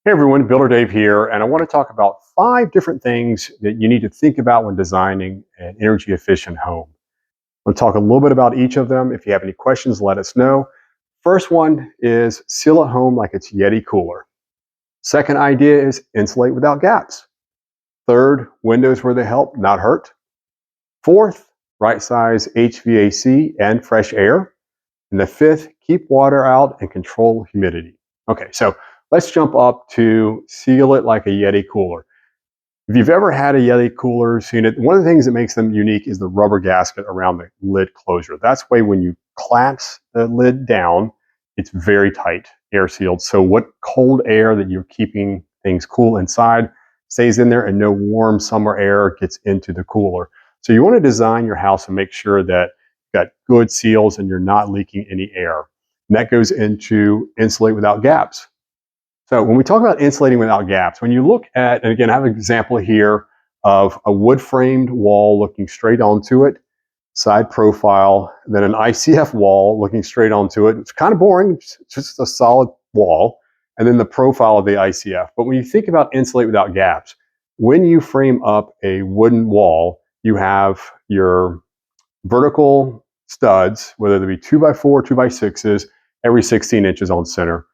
Hey everyone, Builder Dave here, and I want to talk about 5 different things that you need to think about when designing an energy efficient home. I'm going to talk a little bit about each of them. If you have any questions, let us know. First one is seal a home like it's YETI cooler. Second idea is insulate without gaps. Third, windows where they help, not hurt. Fourth, right size HVAC and fresh air. And the fifth, keep water out and control humidity. Okay, so let's jump up to seal it like a YETI cooler. If you've ever had a YETI cooler, seen it, one of the things that makes them unique is the rubber gasket around the lid closure. That's why when you clamps the lid down, it's very tight, air sealed. So what cold air that you're keeping things cool inside stays in there and no warm summer air gets into the cooler. So you want to design your house and make sure that you've got good seals and you're not leaking any air. And that goes into insulate without gaps. So when we talk about insulating without gaps, when you look at, and again, I have an example here of a wood framed wall looking straight onto it, side profile, then an ICF wall looking straight onto it. It's kind of boring, it's just a solid wall, and then the profile of the ICF. But when you think about insulate without gaps, when you frame up a wooden wall, you have your vertical studs, whether they be 2x4, 2x6s, every 16 inches on center.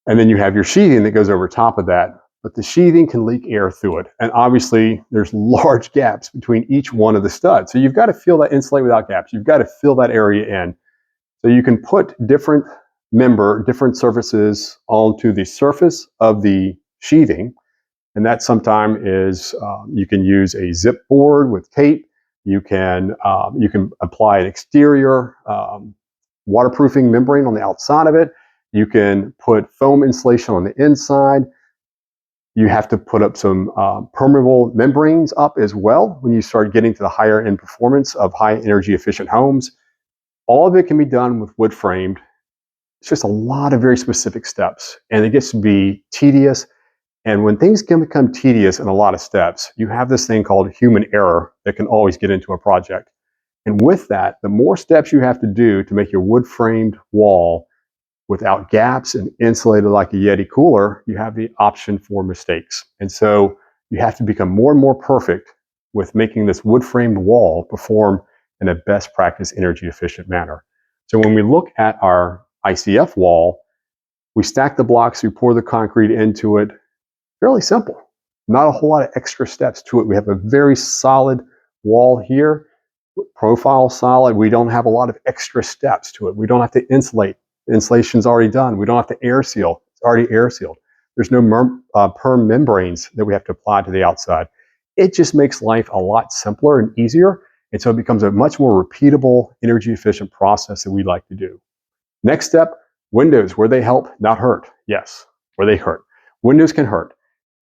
And then you have your sheathing that goes over top of that, but the sheathing can leak air through it. And obviously there's large gaps between each one of the studs. So you've got to fill that insulate without gaps. You've got to fill that area in. So you can put different surfaces onto the surface of the sheathing. And that sometimes is, you can use a zip board with tape. You can apply an exterior waterproofing membrane on the outside of it. You can put foam insulation on the inside. You have to put up some permeable membranes up as well when you start getting to the higher end performance of high energy efficient homes. All of it can be done with wood framed. It's just a lot of very specific steps, and it gets to be tedious. And when things can become tedious and a lot of steps, you have this thing called human error that can always get into a project. And with that, the more steps you have to do to make your wood framed wall without gaps and insulated like a YETI cooler, you have the option for mistakes. And so you have to become more and more perfect with making this wood framed wall perform in a best practice energy efficient manner. So when we look at our ICF wall, we stack the blocks, we pour the concrete into it. Fairly simple, not a whole lot of extra steps to it. We have a very solid wall here, profile solid. We don't have a lot of extra steps to it. We don't have to insulate. The insulation's already done. We don't have to air seal. It's already air sealed. There's no perm membranes that we have to apply to the outside. It just makes life a lot simpler and easier. And so it becomes a much more repeatable, energy efficient process that we like to do. Next step, windows, where they help, not hurt. Yes, where they hurt. Windows can hurt,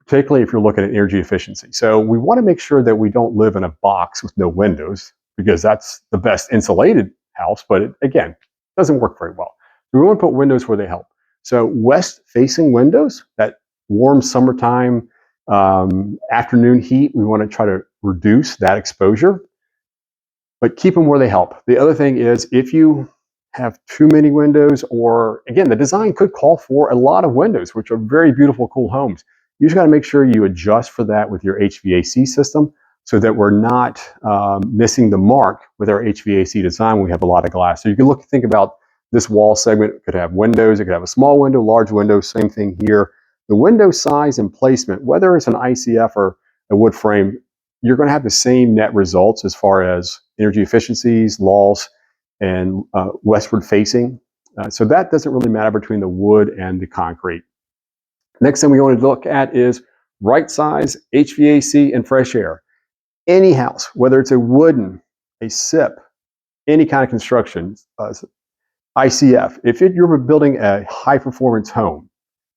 particularly if you're looking at energy efficiency. So we want to make sure that we don't live in a box with no windows, because that's the best insulated house, but it, again, doesn't work very well. We want to put windows where they help. So west-facing windows, that warm summertime afternoon heat, we want to try to reduce that exposure, but keep them where they help. The other thing is, if you have too many windows, or again, the design could call for a lot of windows, which are very beautiful, cool homes. You just got to make sure you adjust for that with your HVAC system so that we're not missing the mark with our HVAC design when we have a lot of glass. So you can think about this wall segment. It could have windows, it could have a small window, large window, same thing here. The window size and placement, whether it's an ICF or a wood frame, you're going to have the same net results as far as energy efficiencies, loss, and westward facing. So that doesn't really matter between the wood and the concrete. Next thing we want to look at is right size HVAC and fresh air. Any house, whether it's a wooden, a SIP, any kind of construction, ICF, if you're building a high performance home,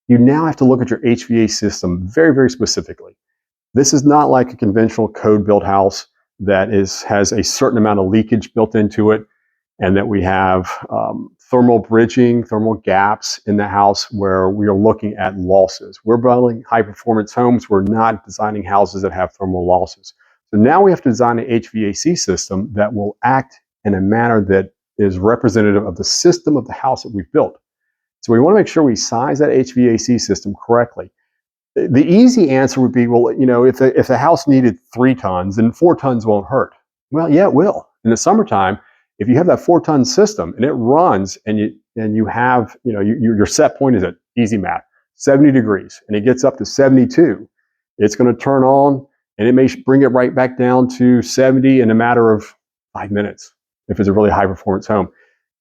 you now have to look at your HVAC system very, very specifically. This is not like a conventional code built house that has a certain amount of leakage built into it, and that we have thermal bridging, thermal gaps in the house where we are looking at losses. We're building high performance homes. We're not designing houses that have thermal losses. So now we have to design an HVAC system that will act in a manner that is representative of the system of the house that we've built. So we want to make sure we size that HVAC system correctly. The easy answer would be, well, if the house needed 3 tons, then 4 tons won't hurt. Well, yeah, it will. In the summertime, if you have that 4-ton system and it runs, and you have, your set point is at easy math, 70 degrees, and it gets up to 72, it's going to turn on, and it may bring it right back down to 70 in a matter of 5 minutes if it's a really high performance home.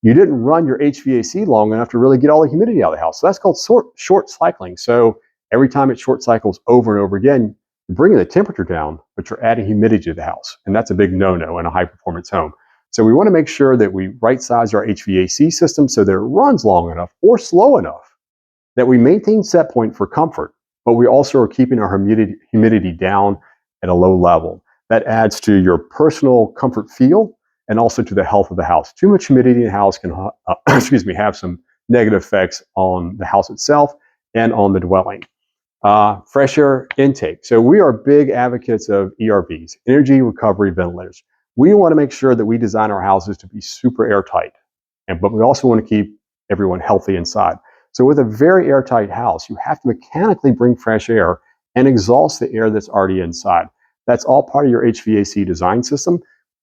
You didn't run your HVAC long enough to really get all the humidity out of the house. So that's called short cycling. So every time it short cycles over and over again, you're bringing the temperature down, but you're adding humidity to the house. And that's a big no-no in a high-performance home. So we want to make sure that we right-size our HVAC system so that it runs long enough or slow enough that we maintain set point for comfort, but we also are keeping our humidity down at a low level. That adds to your personal comfort feel and also to the health of the house. Too much humidity in the house can have some negative effects on the house itself and on the dwelling. Fresh air intake. So we are big advocates of ERVs, energy recovery ventilators. We want to make sure that we design our houses to be super airtight, but we also want to keep everyone healthy inside. So with a very airtight house, you have to mechanically bring fresh air and exhaust the air that's already inside. That's all part of your HVAC design system.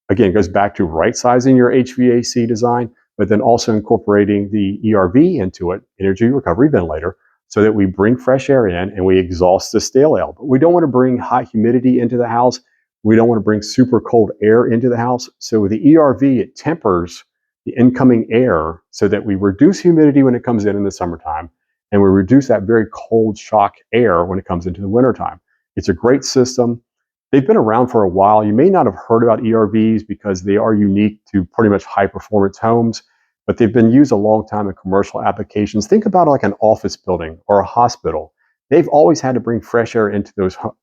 Again, it goes back to right-sizing your HVAC design, but then also incorporating the ERV into it, energy recovery ventilator, so that we bring fresh air in and we exhaust the stale air. But we don't want to bring high humidity into the house. We don't want to bring super cold air into the house. So with the ERV, it tempers the incoming air so that we reduce humidity when it comes in the summertime, and we reduce that very cold shock air when it comes into the wintertime. It's a great system. They've been around for a while. You may not have heard about ERVs because they are unique to pretty much high-performance homes, but they've been used a long time in commercial applications. Think about it like an office building or a hospital. They've always had to bring fresh air into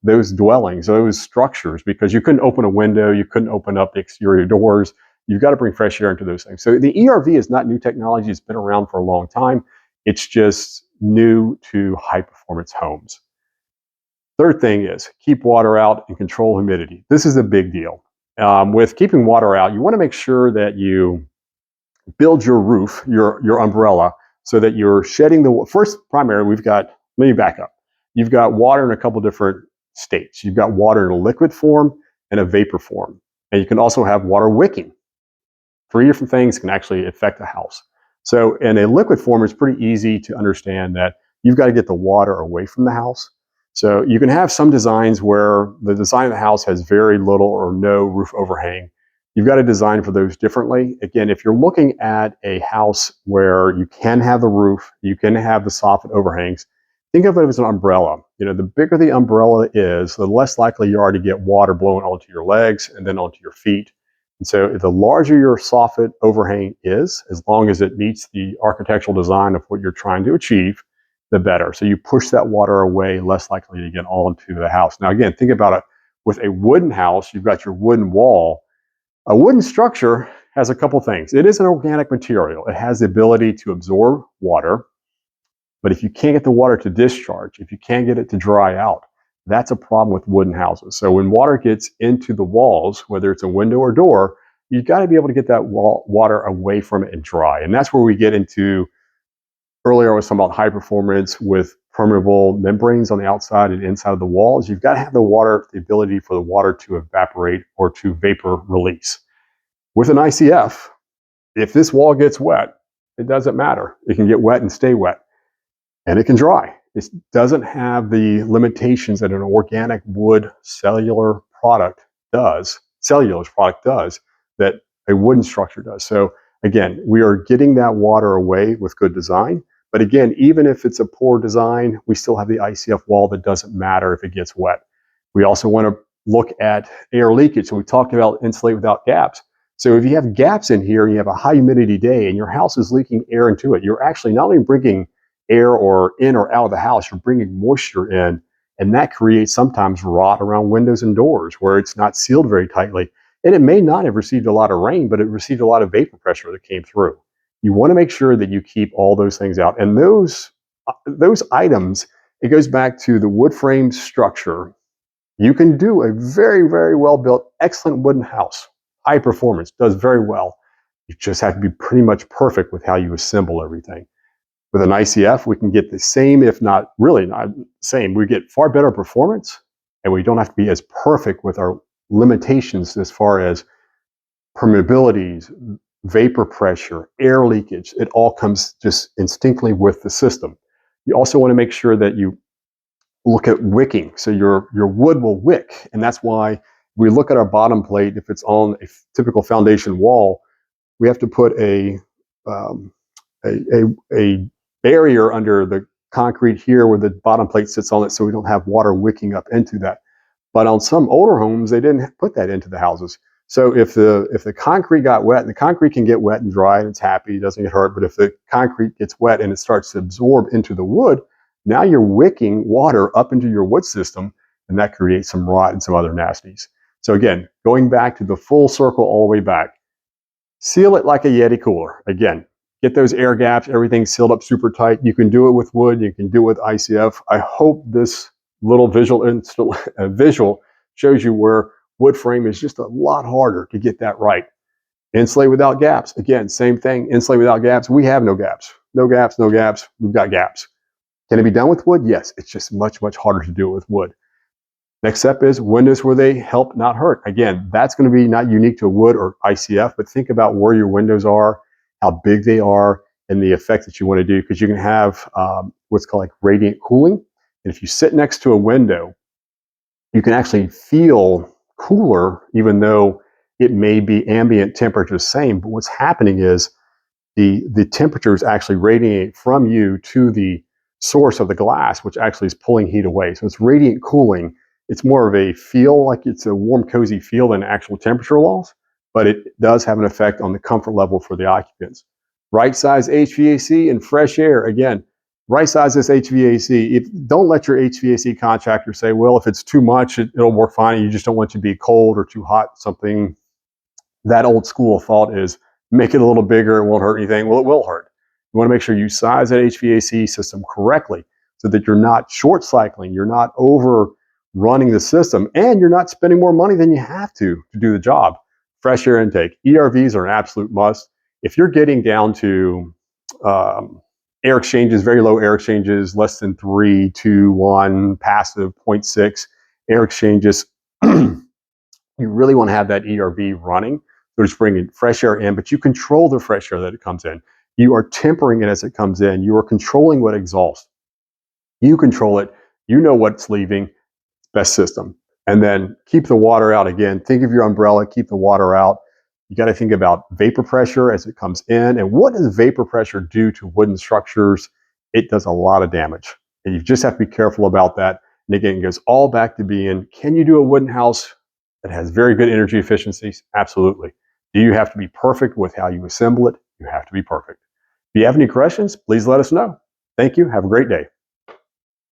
those dwellings, those structures, because you couldn't open a window, you couldn't open up the exterior doors. You've got to bring fresh air into those things. So the ERV is not new technology. It's been around for a long time. It's just new to high-performance homes. Third thing is keep water out and control humidity. This is a big deal. With keeping water out, you want to make sure that you build your roof, your umbrella, so that you're shedding the first primary. Let me back up. You've got water in a couple different states. You've got water in a liquid form and a vapor form. And you can also have water wicking. 3 different things can actually affect the house. So in a liquid form, it's pretty easy to understand that you've got to get the water away from the house. So you can have some designs where the design of the house has very little or no roof overhang. You've got to design for those differently. Again, if you're looking at a house where you can have the roof, you can have the soffit overhangs, think of it as an umbrella. The bigger the umbrella is, the less likely you are to get water blowing onto your legs and then onto your feet. And so the larger your soffit overhang is, as long as it meets the architectural design of what you're trying to achieve, the better. So you push that water away, less likely to get all into the house. Now, again, think about it. With a wooden house, you've got your wooden wall. A wooden structure has a couple things. It is an organic material. It has the ability to absorb water, but if you can't get the water to discharge, if you can't get it to dry out, that's a problem with wooden houses. So when water gets into the walls, whether it's a window or door, you've got to be able to get that water away from it and dry. And that's where we get into, earlier I was talking about high performance with permeable membranes on the outside and inside of the walls. You've got to have the ability for the water to evaporate or to vapor release. With an ICF, if this wall gets wet, it doesn't matter. It can get wet and stay wet, and it can dry. It doesn't have the limitations that an organic wood cellulose product does, that a wooden structure does. So again, we are getting that water away with good design. But again, even if it's a poor design, we still have the ICF wall that doesn't matter if it gets wet. We also want to look at air leakage. So we talked about insulate without gaps. So if you have gaps in here and you have a high humidity day and your house is leaking air into it, you're actually not only bringing air or in or out of the house, you're bringing moisture in, and that creates sometimes rot around windows and doors where it's not sealed very tightly. And it may not have received a lot of rain, but it received a lot of vapor pressure that came through. You want to make sure that you keep all those things out. And those items, it goes back to the wood frame structure. You can do a very, very well-built, excellent wooden house. High performance, does very well. You just have to be pretty much perfect with how you assemble everything. With an ICF, we can get the same, if not really not the same. We get far better performance, and we don't have to be as perfect with our limitations as far as permeabilities, vapor pressure, air leakage. It all comes just instinctively with the system. You also want to make sure that you look at wicking. So your wood will wick, and that's why we look at our bottom plate. If it's on a typical foundation wall, we have to put a barrier under the concrete here where the bottom plate sits on it, so we don't have water wicking up into that. But on some older homes, they didn't put that into the houses. So if the concrete got wet, and the concrete can get wet and dry and it's happy, it doesn't get hurt, but if the concrete gets wet and it starts to absorb into the wood, now you're wicking water up into your wood system, and that creates some rot and some other nasties. So again, going back to the full circle all the way back, seal it like a YETI cooler. Again, get those air gaps, everything sealed up super tight. You can do it with wood, you can do it with ICF. I hope this little visual shows you where wood frame is just a lot harder to get that right. Insulate without gaps. Again, same thing. Insulate without gaps. We have no gaps. No gaps, no gaps. We've got gaps. Can it be done with wood? Yes. It's just much, much harder to do it with wood. Next step is windows where they help, not hurt. Again, that's going to be not unique to wood or ICF, but think about where your windows are, how big they are, and the effect that you want to do, because you can have what's called like radiant cooling. And if you sit next to a window, you can actually feel cooler, even though it may be ambient temperature the same. But what's happening is the temperatures actually radiate from you to the source of the glass, which actually is pulling heat away. So it's radiant cooling. It's more of a feel, like it's a warm, cozy feel than actual temperature loss, but it does have an effect on the comfort level for the occupants. Right size HVAC and fresh air. Again, right size this HVAC. Don't let your HVAC contractor say, well, if it's too much, it'll work fine. You just don't want it to be cold or too hot. Something that old school thought is make it a little bigger, it won't hurt anything. Well, it will hurt. You want to make sure you size that HVAC system correctly so that you're not short cycling, you're not over running the system, and you're not spending more money than you have to do the job. Fresh air intake. ERVs are an absolute must. If you're getting down to air exchanges, very low air exchanges, less than 3, 2, 1, passive 0.6 air exchanges, you really want to have that ERV running. So just bringing fresh air in, but you control the fresh air that it comes in. You are tempering it as it comes in. You are controlling what exhausts. You control it. You know what's leaving. Best system. And then keep the water out. Again, think of your umbrella, keep the water out. You got to think about vapor pressure as it comes in. And what does vapor pressure do to wooden structures? It does a lot of damage. And you just have to be careful about that. And again, it goes all back to being, can you do a wooden house that has very good energy efficiencies? Absolutely. Do you have to be perfect with how you assemble it? You have to be perfect. If you have any questions, please let us know. Thank you. Have a great day.